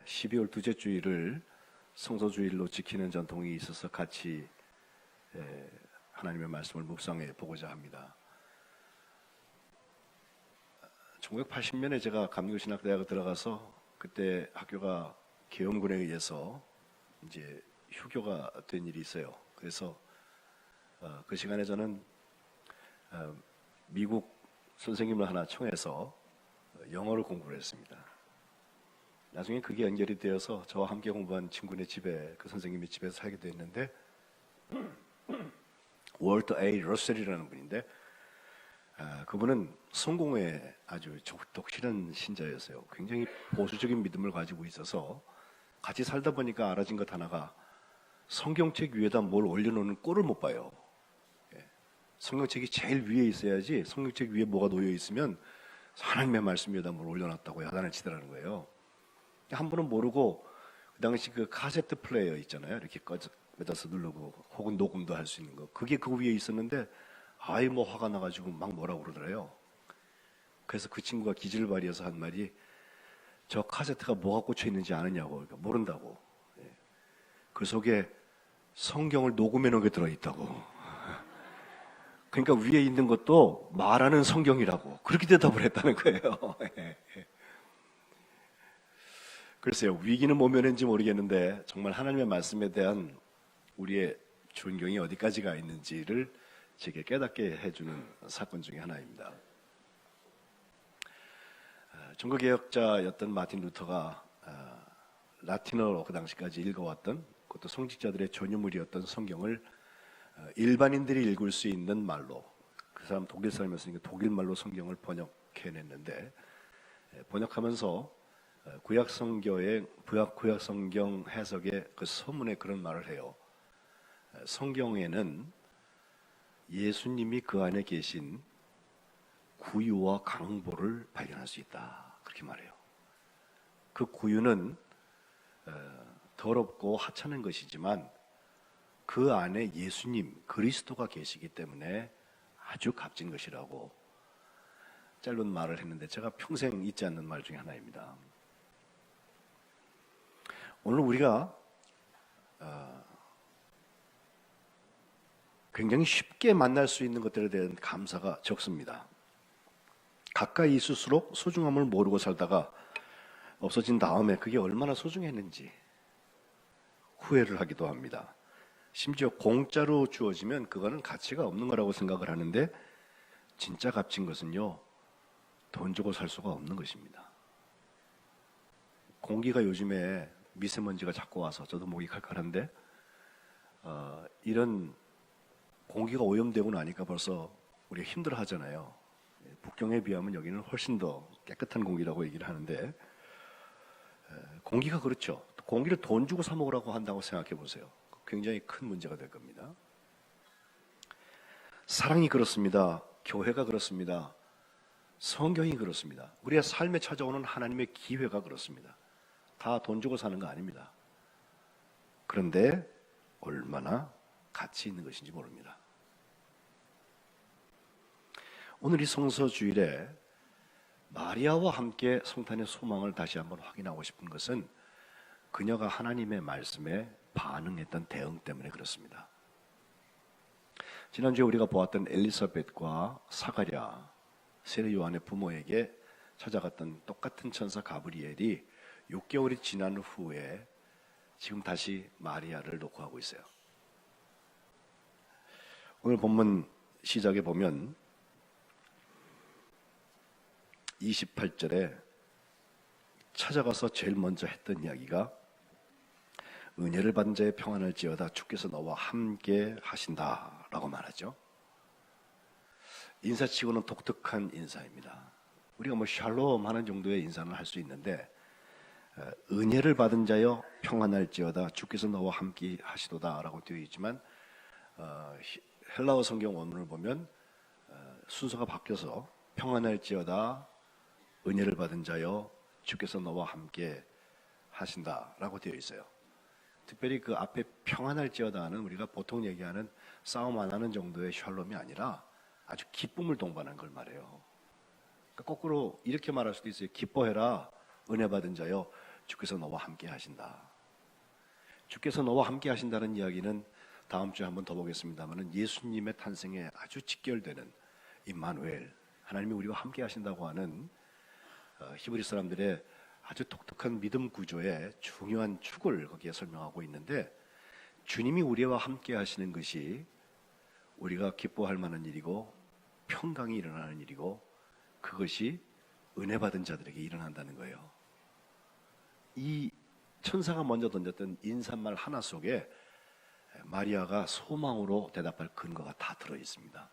12월 둘째 주일을 성서주일로 지키는 전통이 있어서 같이 하나님의 말씀을 묵상해 보고자 합니다. 1980년에 제가 감리교신학대학에 들어가서 그때 학교가 계엄군에 의해서 이제 휴교가 된 일이 있어요. 그래서 그 시간에 저는 미국 선생님을 하나 청해서 영어를 공부를 했습니다. 나중에 그게 연결이 되어서 저와 함께 공부한 친구네 집에, 그 선생님의 집에서 살게 됐는데, 월터 A. 러셀이라는 분인데, 그분은 성공회에 아주 독실한 신자였어요. 굉장히 보수적인 믿음을 가지고 있어서 같이 살다 보니까 알아진 것 하나가 성경책 위에다 뭘 올려놓는 꼴을 못 봐요. 성경책이 제일 위에 있어야지, 성경책 위에 뭐가 놓여 있으면 하나님의 말씀 위에다 뭘 올려놨다고 야단을 치더라는 거예요. 한 분은 모르고 그 당시 그 카세트 플레이어 있잖아요. 이렇게 꽂아서 누르고 혹은 녹음도 할 수 있는 거. 그게 그 위에 있었는데 아이 뭐 화가 나가지고 막 뭐라고 그러더래요. 그래서 그 친구가 기질을 발휘해서 한 말이 저 카세트가 뭐가 꽂혀 있는지 아느냐고. 그러니까 모른다고. 그 속에 성경을 녹음해 놓은 게 들어있다고. 그러니까 위에 있는 것도 말하는 성경이라고. 그렇게 대답을 했다는 거예요. 글쎄요, 위기는 뭐 면했는지 모르겠는데 정말 하나님의 말씀에 대한 우리의 존경이 어디까지가 있는지를 제게 깨닫게 해주는 사건 중에 하나입니다. 종교개혁자였던 마틴 루터가 라틴어로 그 당시까지 읽어왔던, 그것도 성직자들의 전유물이었던 성경을 일반인들이 읽을 수 있는 말로, 그 사람 독일 사람이었으니까 독일 말로 성경을 번역해냈는데, 번역하면서 구약 성경 해석의 그 서문에 그런 말을 해요. 성경에는 예수님이 그 안에 계신 구유와 강보를 발견할 수 있다. 그렇게 말해요. 그 구유는 더럽고 하찮은 것이지만 그 안에 예수님, 그리스도가 계시기 때문에 아주 값진 것이라고 짧은 말을 했는데 제가 평생 잊지 않는 말 중에 하나입니다. 오늘 우리가 굉장히 쉽게 만날 수 있는 것들에 대한 감사가 적습니다. 가까이 있을수록 소중함을 모르고 살다가 없어진 다음에 그게 얼마나 소중했는지 후회를 하기도 합니다. 심지어 공짜로 주어지면 그거는 가치가 없는 거라고 생각을 하는데 진짜 값진 것은요, 돈 주고 살 수가 없는 것입니다. 공기가 요즘에 미세먼지가 자꾸 와서 저도 목이 칼칼한데 이런 공기가 오염되고 나니까 벌써 우리가 힘들어 하잖아요. 북경에 비하면 여기는 훨씬 더 깨끗한 공기라고 얘기를 하는데 공기가 그렇죠. 공기를 돈 주고 사 먹으라고 한다고 생각해 보세요. 굉장히 큰 문제가 될 겁니다. 사랑이 그렇습니다. 교회가 그렇습니다. 성경이 그렇습니다. 우리의 삶에 찾아오는 하나님의 기회가 그렇습니다. 다 돈 주고 사는 거 아닙니다. 그런데 얼마나 가치 있는 것인지 모릅니다. 오늘 이 성서주일에 마리아와 함께 성탄의 소망을 다시 한번 확인하고 싶은 것은 그녀가 하나님의 말씀에 반응했던 대응 때문에 그렇습니다. 지난주에 우리가 보았던 엘리사벳과 사가랴, 세례 요한의 부모에게 찾아갔던 똑같은 천사 가브리엘이 6개월이 지난 후에 지금 다시 마리아를 놓고 하고 있어요. 오늘 본문 시작에 보면 28절에 찾아가서 제일 먼저 했던 이야기가 은혜를 받은 자의 평안을지어다 주께서 너와 함께 하신다라고 말하죠. 인사치고는 독특한 인사입니다. 우리가 뭐 샬롬 하는 정도의 인사는 할 수 있는데 은혜를 받은 자여 평안할지어다 주께서 너와 함께 하시도다라고 되어 있지만 헬라어 성경 원문을 보면 순서가 바뀌어서 평안할지어다 은혜를 받은 자여 주께서 너와 함께 하신다라고 되어 있어요. 특별히 그 앞에 평안할지어다는 우리가 보통 얘기하는 싸움 안 하는 정도의 샬롬이 아니라 아주 기쁨을 동반한 걸 말해요. 그러니까 거꾸로 이렇게 말할 수도 있어요. 기뻐해라 은혜 받은 자여 주께서 너와 함께 하신다. 주께서 너와 함께 하신다는 이야기는 다음 주에 한번 더 보겠습니다만 예수님의 탄생에 아주 직결되는 임마누엘, 하나님이 우리와 함께 하신다고 하는 히브리 사람들의 아주 독특한 믿음 구조의 중요한 축을 거기에 설명하고 있는데, 주님이 우리와 함께 하시는 것이 우리가 기뻐할 만한 일이고 평강이 일어나는 일이고, 그것이 은혜 받은 자들에게 일어난다는 거예요. 이 천사가 먼저 던졌던 인사말 하나 속에 마리아가 소망으로 대답할 근거가 다 들어 있습니다.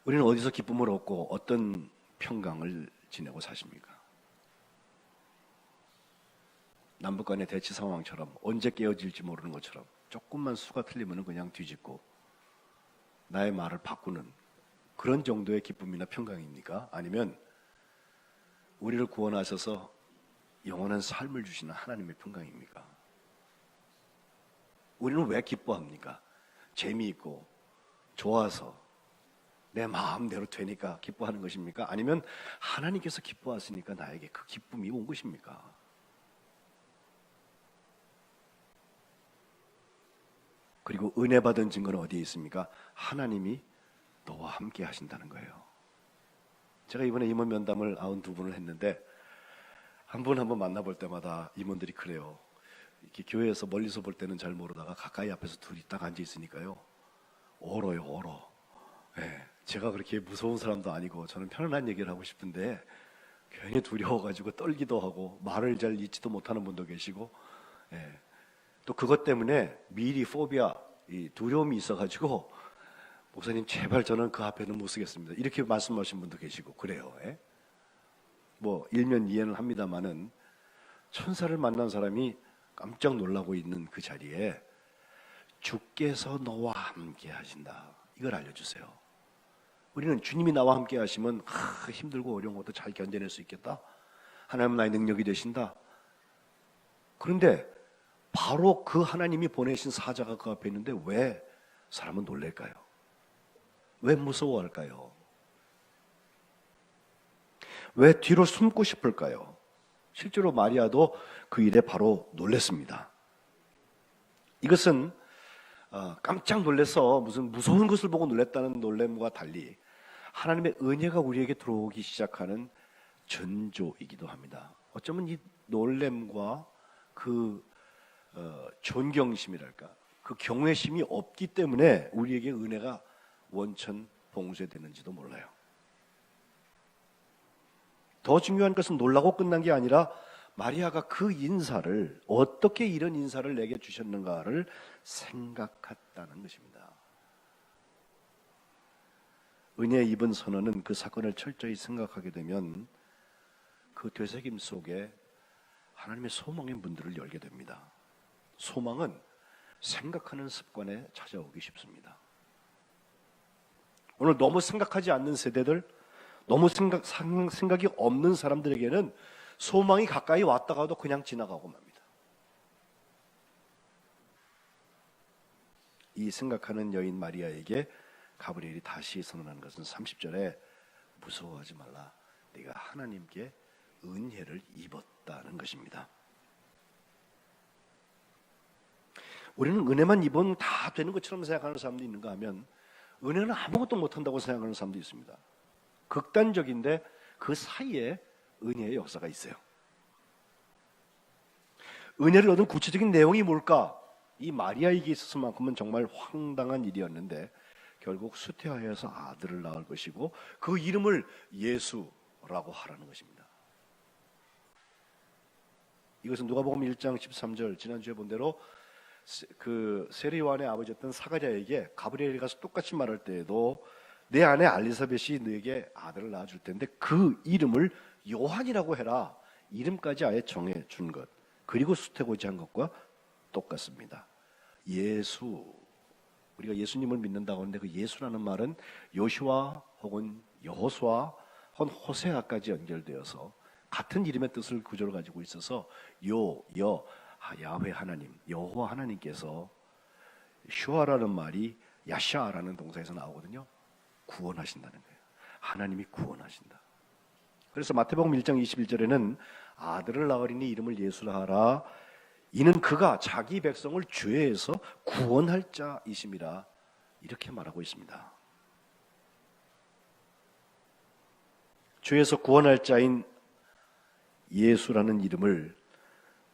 우리는 어디서 기쁨을 얻고 어떤 평강을 지내고 사십니까? 남북 간의 대치 상황처럼 언제 깨어질지 모르는 것처럼 조금만 수가 틀리면 그냥 뒤집고 나의 말을 바꾸는 그런 정도의 기쁨이나 평강입니까? 아니면 우리를 구원하셔서 영원한 삶을 주시는 하나님의 평강입니까? 우리는 왜 기뻐합니까? 재미있고 좋아서 내 마음대로 되니까 기뻐하는 것입니까? 아니면 하나님께서 기뻐하시니까 나에게 그 기쁨이 온 것입니까? 그리고 은혜 받은 증거는 어디에 있습니까? 하나님이 너와 함께 하신다는 거예요. 제가 이번에 임원 면담을 92분을 했는데 한 분 한 분 만나볼 때마다 임원들이 그래요. 이렇게 교회에서 멀리서 볼 때는 잘 모르다가 가까이 앞에서 둘이 딱 앉아 있으니까요, 얼어요, 얼어. 네, 제가 그렇게 무서운 사람도 아니고 저는 편안한 얘기를 하고 싶은데 괜히 두려워가지고 떨기도 하고 말을 잘 잊지도 못하는 분도 계시고, 네, 또 그것 때문에 미리 포비아, 이 두려움이 있어가지고 목사님 제발 저는 그 앞에는 못 쓰겠습니다, 이렇게 말씀하신 분도 계시고 그래요. 예? 뭐 일면 이해는 합니다만은 천사를 만난 사람이 깜짝 놀라고 있는 그 자리에 주께서 너와 함께 하신다, 이걸 알려주세요. 우리는 주님이 나와 함께 하시면 힘들고 어려운 것도 잘 견뎌낼 수 있겠다, 하나님은 나의 능력이 되신다. 그런데 바로 그 하나님이 보내신 사자가 그 앞에 있는데 왜 사람은 놀랄까요? 왜 무서워할까요? 왜 뒤로 숨고 싶을까요? 실제로 마리아도 그 일에 바로 놀랐습니다. 이것은 깜짝 놀라서 무슨 무서운 것을 보고 놀랐다는 놀램과 달리 하나님의 은혜가 우리에게 들어오기 시작하는 전조이기도 합니다. 어쩌면 이 놀램과 그 존경심이랄까, 그 경외심이 없기 때문에 우리에게 은혜가 원천 봉쇄되는지도 몰라요. 더 중요한 것은 놀라고 끝난 게 아니라 마리아가 그 인사를, 어떻게 이런 인사를 내게 주셨는가를 생각했다는 것입니다. 은혜 입은 선원은 그 사건을 철저히 생각하게 되면 그 되새김 속에 하나님의 소망의 문들을 열게 됩니다. 소망은 생각하는 습관에 찾아오기 쉽습니다. 오늘 너무 생각하지 않는 세대들, 너무 생각이 없는 사람들에게는 소망이 가까이 왔다가도 그냥 지나가고 맙니다. 이 생각하는 여인 마리아에게 가브리엘이 다시 선언하는 것은 30절에 무서워하지 말라, 네가 하나님께 은혜를 입었다는 것입니다. 우리는 은혜만 입으면 다 되는 것처럼 생각하는 사람도 있는가 하면 은혜는 아무것도 못한다고 생각하는 사람도 있습니다. 극단적인데 그 사이에 은혜의 역사가 있어요. 은혜를 얻은 구체적인 내용이 뭘까? 이 마리아에게 있어서만큼은 정말 황당한 일이었는데 결국 수태하여서 아들을 낳을 것이고 그 이름을 예수라고 하라는 것입니다. 이것은 누가복음 1장 13절, 지난주에 본 대로 그 세례 요한의 아버지였던 사가랴에게 가브리엘이 가서 똑같이 말할 때에도 내 아내 알리사벳이 너에게 아들을 낳아줄 텐데 그 이름을 요한이라고 해라, 이름까지 아예 정해 준 것, 그리고 수태고지 한 것과 똑같습니다. 예수, 우리가 예수님을 믿는다고 하는데 그 예수라는 말은 요시와 혹은 여호수아 혹은 호세아까지 연결되어서 같은 이름의 뜻을 구조를 가지고 있어서 야훼 하나님, 여호와 하나님께서, 슈아라는 말이 야샤라는 동사에서 나오거든요. 구원하신다는 거예요. 하나님이 구원하신다. 그래서 마태복음 1장 21절에는 아들을 낳으리니 이름을 예수라 하라. 이는 그가 자기 백성을 죄에서 구원할 자이심이라. 이렇게 말하고 있습니다. 죄에서 구원할 자인 예수라는 이름을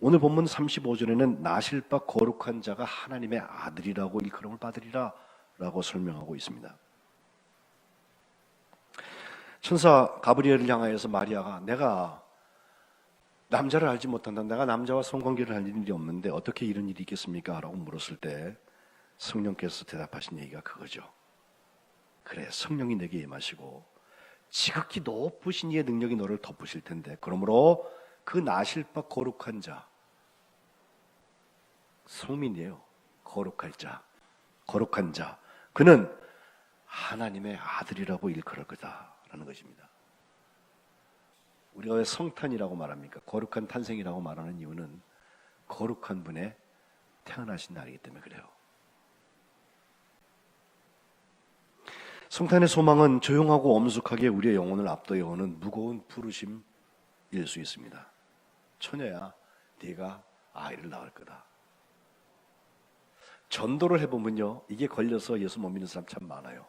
오늘 본문 35절에는 나실 바 거룩한 자가 하나님의 아들이라고 일컬음을 받으리라 라고 설명하고 있습니다. 천사 가브리엘을 향하여서 마리아가 내가 남자를 알지 못한다. 내가 남자와 성관계를 할 일이 없는데 어떻게 이런 일이 있겠습니까? 라고 물었을 때 성령께서 대답하신 얘기가 그거죠. 그래, 성령이 내게 임하시고 지극히 높으신 이의 능력이 너를 덮으실 텐데 그러므로 그 나실 바 거룩한 자, 성민이에요. 거룩할 자, 거룩한 자, 그는 하나님의 아들이라고 일컬을 거다라는 것입니다. 우리가 왜 성탄이라고 말합니까? 거룩한 탄생이라고 말하는 이유는 거룩한 분의 태어나신 날이기 때문에 그래요. 성탄의 소망은 조용하고 엄숙하게 우리의 영혼을 압도해오는 무거운 부르심일 수 있습니다. 처녀야, 네가 아이를 낳을 거다. 전도를 해보면요, 이게 걸려서 예수 못 믿는 사람 참 많아요.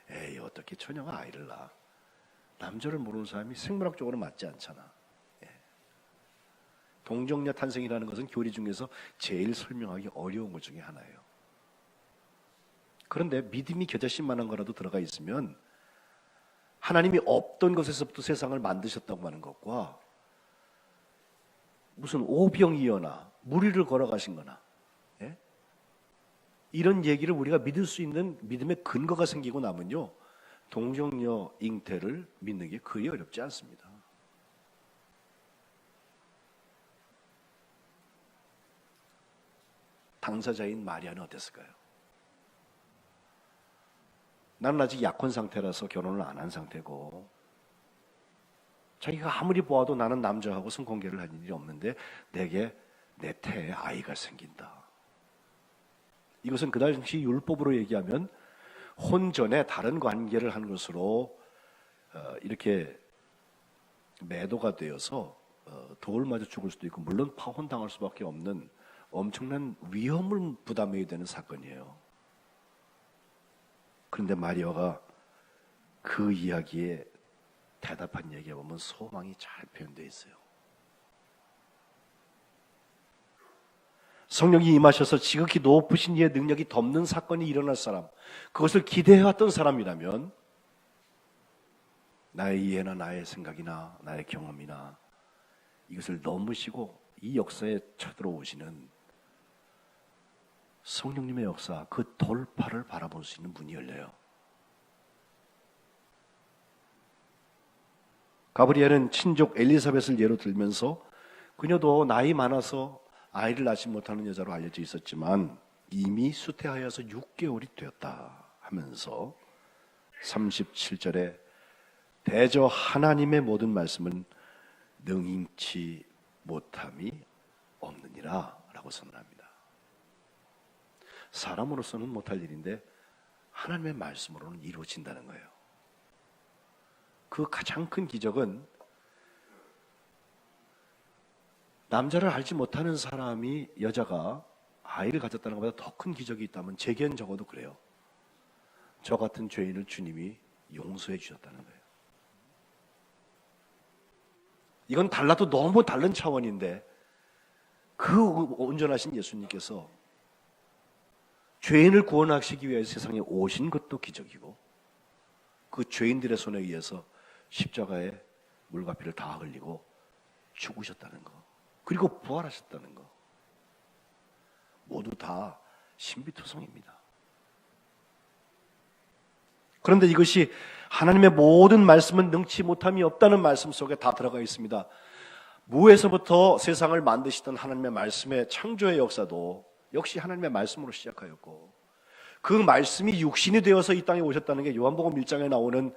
에이, 어떻게 처녀가 아이를 낳아? 남자를 모르는 사람이 생물학적으로 맞지 않잖아. 예. 동정녀 탄생이라는 것은 교리 중에서 제일 설명하기 어려운 것 중에 하나예요. 그런데 믿음이 겨자씨만한 거라도 들어가 있으면 하나님이 없던 것에서부터 세상을 만드셨다고 하는 것과 무슨 오병이어나 무리를 걸어가신 거나, 예? 이런 얘기를 우리가 믿을 수 있는 믿음의 근거가 생기고 나면요, 동정녀 잉태를 믿는 게 그리 어렵지 않습니다. 당사자인 마리아는 어땠을까요? 나는 아직 약혼 상태라서 결혼을 안 한 상태고 자기가 아무리 보아도 나는 남자하고 성관계를 할 일이 없는데 내게 내 태에 아이가 생긴다. 이것은 그 당시 율법으로 얘기하면 혼전에 다른 관계를 한 것으로 이렇게 매도가 되어서 돌 맞아 죽을 수도 있고 물론 파혼당할 수밖에 없는 엄청난 위험을 부담해야 되는 사건이에요. 그런데 마리아가 그 이야기에 대답한 얘기에 보면 소망이 잘 표현되어 있어요. 성령이 임하셔서 지극히 높으신 이의 능력이 덮는 사건이 일어날 사람, 그것을 기대해왔던 사람이라면 나의 이해나 나의 생각이나 나의 경험이나 이것을 넘으시고 이 역사에 쳐들어오시는 성령님의 역사, 그 돌파를 바라볼 수 있는 문이 열려요. 가브리엘은 친족 엘리사벳을 예로 들면서 그녀도 나이 많아서 아이를 낳지 못하는 여자로 알려져 있었지만 이미 수태하여서 6개월이 되었다 하면서 37절에 대저 하나님의 모든 말씀은 능히 못함이 없느니라 라고 선언합니다. 사람으로서는 못할 일인데 하나님의 말씀으로는 이루어진다는 거예요. 그 가장 큰 기적은 남자를 알지 못하는 사람이 여자가 아이를 가졌다는 것보다 더 큰 기적이 있다면 제겐 적어도 그래요. 저 같은 죄인을 주님이 용서해 주셨다는 거예요. 이건 달라도 너무 다른 차원인데 그 온전하신 예수님께서 죄인을 구원하시기 위해 세상에 오신 것도 기적이고 그 죄인들의 손에 의해서 십자가에 물과 피를 다 흘리고 죽으셨다는 거, 그리고 부활하셨다는 거, 모두 다 신비투성입니다. 그런데 이것이 하나님의 모든 말씀은 능치 못함이 없다는 말씀 속에 다 들어가 있습니다. 무에서부터 세상을 만드시던 하나님의 말씀의 창조의 역사도 역시 하나님의 말씀으로 시작하였고 그 말씀이 육신이 되어서 이 땅에 오셨다는 게 요한복음 1장에 나오는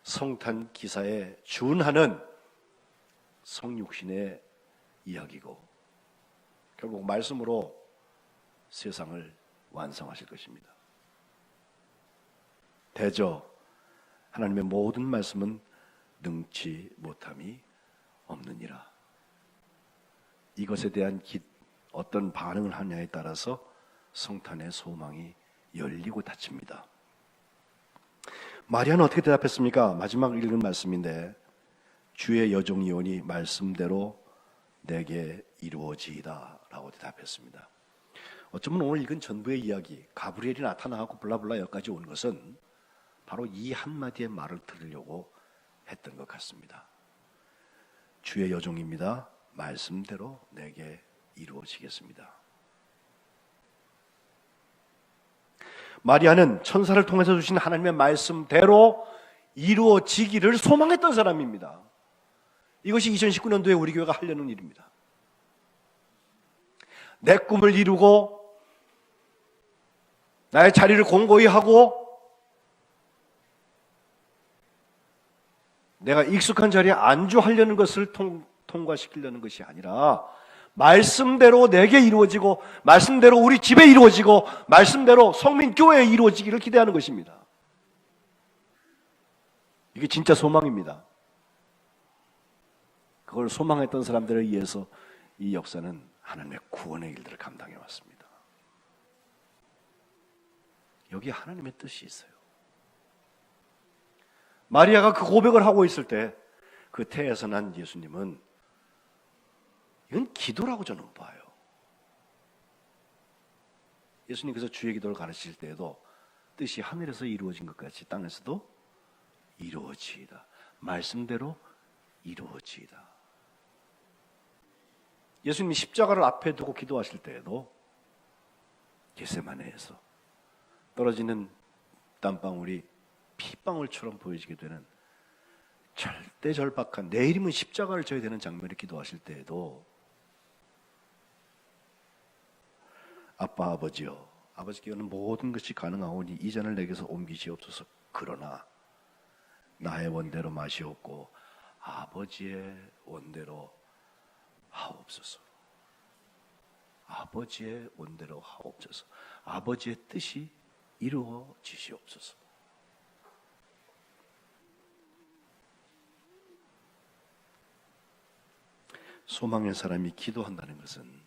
성탄 기사에 준하는 성육신의 이야기고 결국 말씀으로 세상을 완성하실 것입니다. 대저 하나님의 모든 말씀은 능치 못함이 없느니라. 이것에 대한 어떤 반응을 하냐에 따라서 성탄의 소망이 열리고 닫힙니다. 마리아는 어떻게 대답했습니까? 마지막 읽은 말씀인데 주의 여종이오니 말씀대로 내게 이루어지이다 라고 대답했습니다. 어쩌면 오늘 읽은 전부의 이야기, 가브리엘이 나타나고 블라블라 여기까지 온 것은 바로 이 한마디의 말을 들으려고 했던 것 같습니다. 주의 여종입니다. 말씀대로 내게 이루어지겠습니다. 마리아는 천사를 통해서 주신 하나님의 말씀대로 이루어지기를 소망했던 사람입니다. 이것이 2019년도에 우리 교회가 하려는 일입니다. 내 꿈을 이루고 나의 자리를 공고히 하고 내가 익숙한 자리에 안주하려는 것을 통과시키려는 것이 아니라 말씀대로 내게 이루어지고 말씀대로 우리 집에 이루어지고 말씀대로 성민교회에 이루어지기를 기대하는 것입니다. 이게 진짜 소망입니다. 그걸 소망했던 사람들에 의해서 이 역사는 하나님의 구원의 일들을 감당해 왔습니다. 여기에 하나님의 뜻이 있어요. 마리아가 그 고백을 하고 있을 때 그 태에서 난 예수님은 이건 기도라고 저는 봐요. 예수님께서 주의 기도를 가르치실 때에도 뜻이 하늘에서 이루어진 것 같이 땅에서도 이루어지이다. 말씀대로 이루어지이다. 예수님이 십자가를 앞에 두고 기도하실 때에도 겟세마네에서 떨어지는 땀방울이 피방울처럼 보여지게 되는 절대 절박한 내일이면 십자가를 져야 되는 장면을 기도하실 때에도 아빠 아버지여 아버지께는 모든 것이 가능하오니 이 잔을 내게서 옮기시옵소서. 그러나 나의 원대로 마시옵고 아버지의 원대로 하옵소서. 아버지의 원대로 하옵소서. 아버지의 뜻이 이루어지시옵소서. 소망의 사람이 기도한다는 것은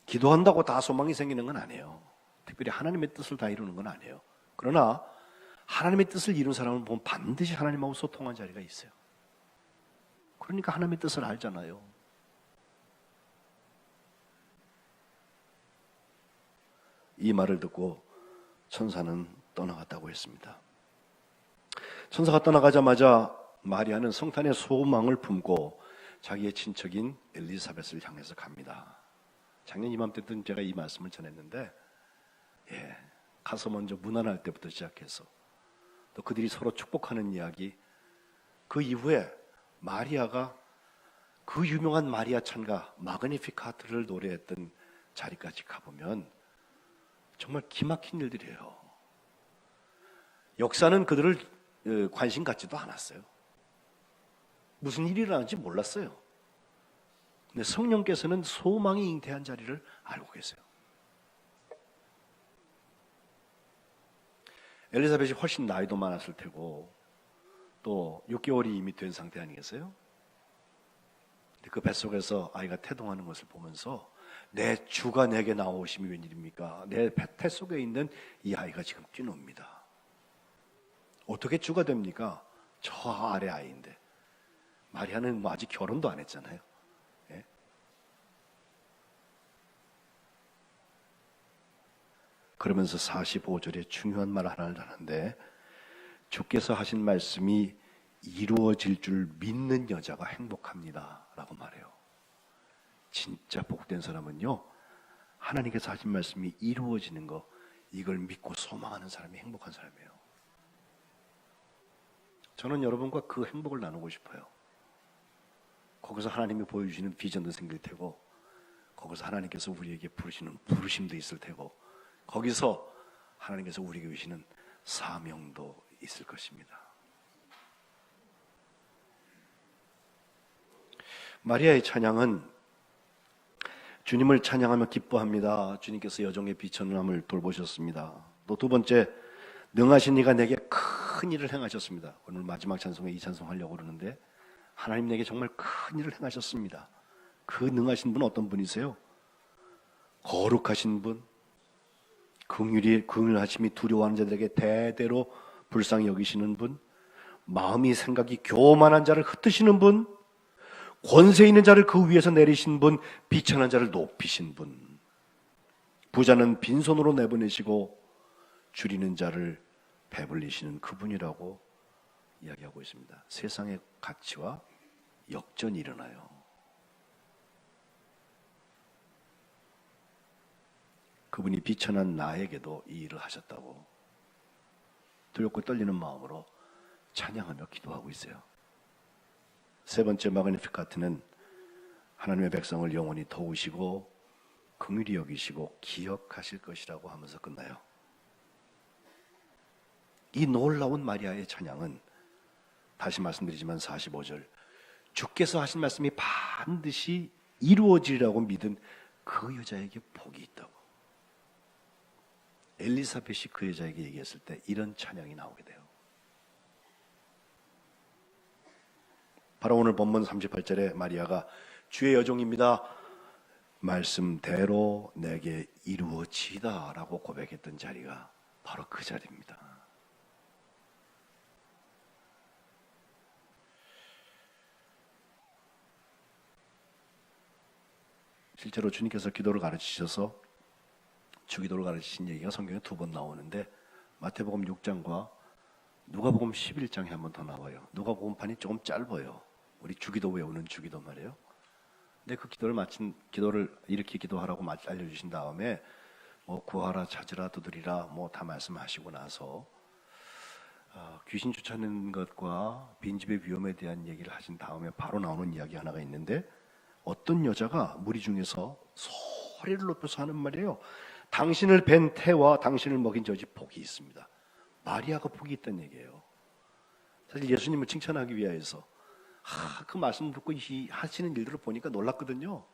기도한다고 다 소망이 생기는 건 아니에요. 특별히 하나님의 뜻을 다 이루는 건 아니에요. 그러나 하나님의 뜻을 이룬 사람을 보면 반드시 하나님하고 소통한 자리가 있어요. 그러니까 하나님의 뜻을 알잖아요. 이 말을 듣고 천사는 떠나갔다고 했습니다. 천사가 떠나가자마자 마리아는 성탄의 소망을 품고 자기의 친척인 엘리사벳을 향해서 갑니다. 작년 이맘때 때는 제가 이 말씀을 전했는데 가서 먼저 문안할 때부터 시작해서 또 그들이 서로 축복하는 이야기, 그 이후에 마리아가 그 유명한 마리아 찬가 마그니피카트를 노래했던 자리까지 가보면 정말 기막힌 일들이에요. 역사는 그들을 관심 갖지도 않았어요. 무슨 일이 일어나는지 몰랐어요. 근데 성령께서는 소망이 잉태한 자리를 알고 계세요. 엘리사벳이 훨씬 나이도 많았을 테고 또 6개월이 이미 된 상태 아니겠어요? 그 뱃속에서 아이가 태동하는 것을 보면서 내 주가 내게 나오심이 웬일입니까? 내 태 속에 있는 이 아이가 지금 뛰놉니다. 어떻게 주가 됩니까? 저 아래 아이인데. 마리아는 아직 결혼도 안 했잖아요. 예? 그러면서 45절에 중요한 말 하나를 하는데 주께서 하신 말씀이 이루어질 줄 믿는 여자가 행복합니다 라고 말해요. 진짜 복된 사람은요, 하나님께서 하신 말씀이 이루어지는 거, 이걸 믿고 소망하는 사람이 행복한 사람이에요. 저는 여러분과 그 행복을 나누고 싶어요. 거기서 하나님이 보여주시는 비전도 생길 테고, 거기서 하나님께서 우리에게 부르시는 부르심도 있을 테고, 거기서 하나님께서 우리에게 주시는 사명도 있을 것입니다. 마리아의 찬양은 주님을 찬양하며 기뻐합니다. 주님께서 여종의 비천함을 돌보셨습니다. 또 두 번째, 능하신 이가 내게 큰 일을 행하셨습니다. 오늘 마지막 찬송에 이 찬송 하려고 그러는데, 하나님 내게 정말 큰 일을 행하셨습니다. 그 능하신 분은 어떤 분이세요? 거룩하신 분, 긍휼하심이 두려워하는 자들에게 대대로 불쌍히 여기시는 분, 마음이 생각이 교만한 자를 흩으시는 분, 권세 있는 자를 그 위에서 내리신 분, 비천한 자를 높이신 분, 부자는 빈손으로 내보내시고 줄이는 자를 배불리시는 그분이라고 이야기하고 있습니다. 세상의 가치와 역전이 일어나요. 그분이 비천한 나에게도 이 일을 하셨다고 두렵고 떨리는 마음으로 찬양하며 기도하고 있어요. 세 번째 마그니피카트는 하나님의 백성을 영원히 도우시고 긍휼히 여기시고 기억하실 것이라고 하면서 끝나요. 이 놀라운 마리아의 찬양은 다시 말씀드리지만 45절, 주께서 하신 말씀이 반드시 이루어지리라고 믿은 그 여자에게 복이 있다고. 엘리사벳이 그 여자에게 얘기했을 때 이런 찬양이 나오게 돼요. 바로 오늘 본문 38절에 마리아가 주의 여종입니다, 말씀대로 내게 이루어지다 라고 고백했던 자리가 바로 그 자리입니다. 실제로 주님께서 기도를 가르치셔서 주기도를 가르치신 얘기가 성경에 2번 나오는데 마태복음 6장과 누가복음 11장에 한 번 더 나와요. 누가복음판이 조금 짧아요. 우리 주기도 외우는 주기도 말이에요. 근데 그 기도를 이렇게 기도하라고 알려주신 다음에 뭐 구하라, 찾으라, 두드리라 뭐 다 말씀하시고 나서 귀신 쫓아내는 것과 빈집의 위험에 대한 얘기를 하신 다음에 바로 나오는 이야기 하나가 있는데 어떤 여자가 무리 중에서 소리를 높여서 하는 말이에요. 당신을 뵌 태와 당신을 먹인 저 집 복이 있습니다. 마리아가 복이 있다는 얘기예요. 사실 예수님을 칭찬하기 위해서 그 말씀 듣고 하시는 일들을 보니까 놀랐거든요.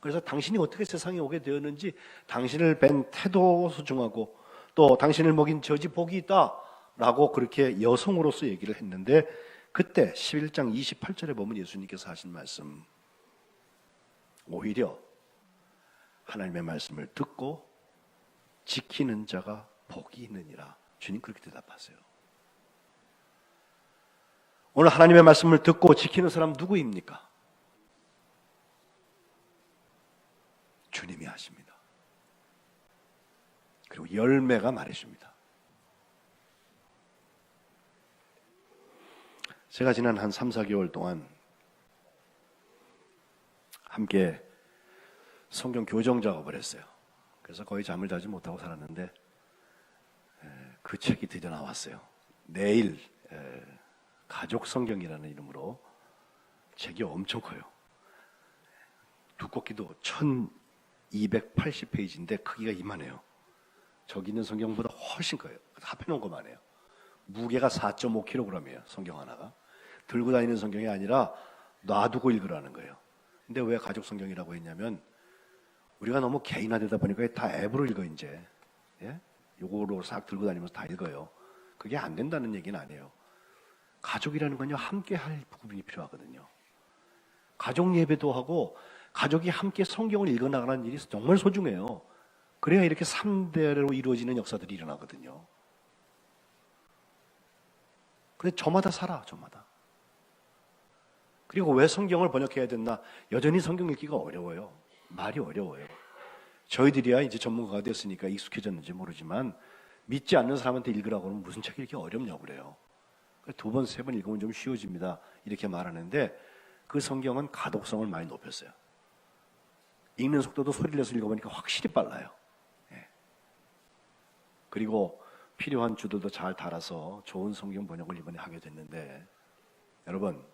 그래서 당신이 어떻게 세상에 오게 되었는지, 당신을 뵌 태도 소중하고 또 당신을 먹인 저 집 복이 있다라고 그렇게 여성으로서 얘기를 했는데, 그때 11장 28절에 보면 예수님께서 하신 말씀, 오히려 하나님의 말씀을 듣고 지키는 자가 복이 있느니라. 주님 그렇게 대답하세요. 오늘 하나님의 말씀을 듣고 지키는 사람 누구입니까? 주님이 하십니다. 그리고 열매가 말해줍니다. 제가 지난 한 3, 4개월 동안 함께 성경 교정 작업을 했어요. 그래서 거의 잠을 자지 못하고 살았는데 그 책이 드디어 나왔어요. 내일 가족 성경이라는 이름으로 책이 엄청 커요. 두껍기도 1280페이지인데 크기가 이만해요. 저기 있는 성경보다 훨씬 커요. 합해놓은 것만 해요. 무게가 4.5kg이에요. 성경 하나가. 들고 다니는 성경이 아니라 놔두고 읽으라는 거예요. 근데 왜 가족 성경이라고 했냐면 우리가 너무 개인화되다 보니까 다 앱으로 읽어 이제. 예? 요거로 싹 들고 다니면서 다 읽어요. 그게 안 된다는 얘기는 아니에요. 가족이라는 건요, 함께 할 부분이 필요하거든요. 가족 예배도 하고 가족이 함께 성경을 읽어나가는 일이 정말 소중해요. 그래야 이렇게 3대로 이루어지는 역사들이 일어나거든요. 근데 저마다 살아, 저마다. 그리고 왜 성경을 번역해야 됐나? 여전히 성경 읽기가 어려워요. 말이 어려워요. 저희들이야 이제 전문가가 됐으니까 익숙해졌는지 모르지만 믿지 않는 사람한테 읽으라고 하면 무슨 책이 이렇게 어렵냐고 그래요. 2번, 3번 읽으면 좀 쉬워집니다. 이렇게 말하는데 그 성경은 가독성을 많이 높였어요. 읽는 속도도 소리를 내서 읽어보니까 확실히 빨라요. 예. 그리고 필요한 주들도 잘 달아서 좋은 성경 번역을 이번에 하게 됐는데, 여러분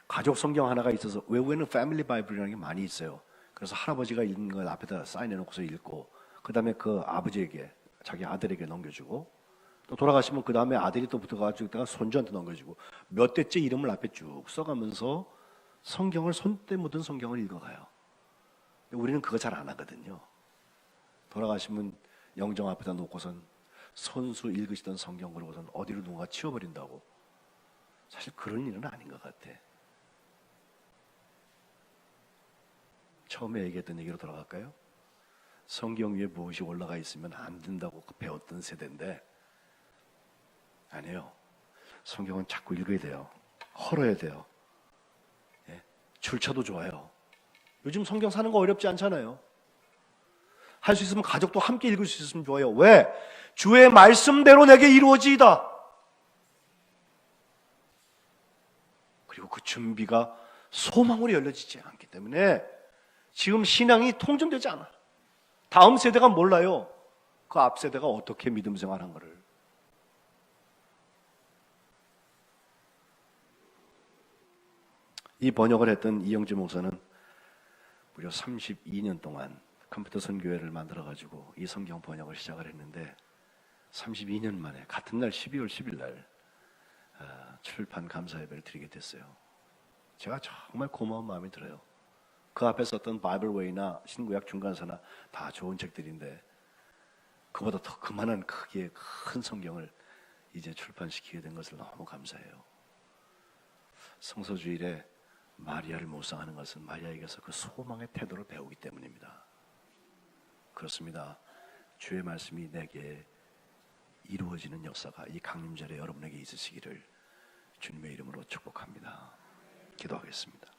가족 성경 하나가 있어서 외국에는 패밀리 바이블이라는 게 많이 있어요. 그래서 할아버지가 읽는 걸 앞에다 사인해놓고서 읽고 그 다음에 그 아버지에게, 자기 아들에게 넘겨주고 또 돌아가시면 그 다음에 아들이 또 붙어가지고 손주한테 넘겨주고 몇 대째 이름을 앞에 쭉 써가면서 성경을, 손때 묻은 성경을 읽어가요. 우리는 그거 잘 안 하거든요. 돌아가시면 영정 앞에다 놓고선 손수 읽으시던 성경 그러고선 어디로 누군가 치워버린다고. 사실 그런 일은 아닌 것 같아. 처음에 얘기했던 얘기로 돌아갈까요? 성경 위에 무엇이 올라가 있으면 안 된다고 배웠던 세대인데 아니에요. 성경은 자꾸 읽어야 돼요. 헐어야 돼요. 예? 출처도 좋아요. 요즘 성경 사는 거 어렵지 않잖아요. 할 수 있으면 가족도 함께 읽을 수 있으면 좋아요. 왜? 주의 말씀대로 내게 이루어지이다. 그리고 그 준비가 소망으로 열려지지 않기 때문에 지금 신앙이 통증되지 않아. 다음 세대가 몰라요. 그 앞 세대가 어떻게 믿음 생활한 거를. 이 번역을 했던 이영주 목사는 무려 32년 동안 컴퓨터 선교회를 만들어가지고 이 성경 번역을 시작을 했는데 32년 만에 같은 날 12월 10일 날 출판 감사 예배를 드리게 됐어요. 제가 정말 고마운 마음이 들어요. 그 앞에 썼던 바이블웨이나 신구약 중간서나 다 좋은 책들인데 그보다 더 그만한 크기의 큰 성경을 이제 출판시키게 된 것을 너무 감사해요. 성서주일에 마리아를 묵상하는 것은 마리아에게서 그 소망의 태도를 배우기 때문입니다. 그렇습니다. 주의 말씀이 내게 이루어지는 역사가 이 강림절에 여러분에게 있으시기를 주님의 이름으로 축복합니다. 기도하겠습니다.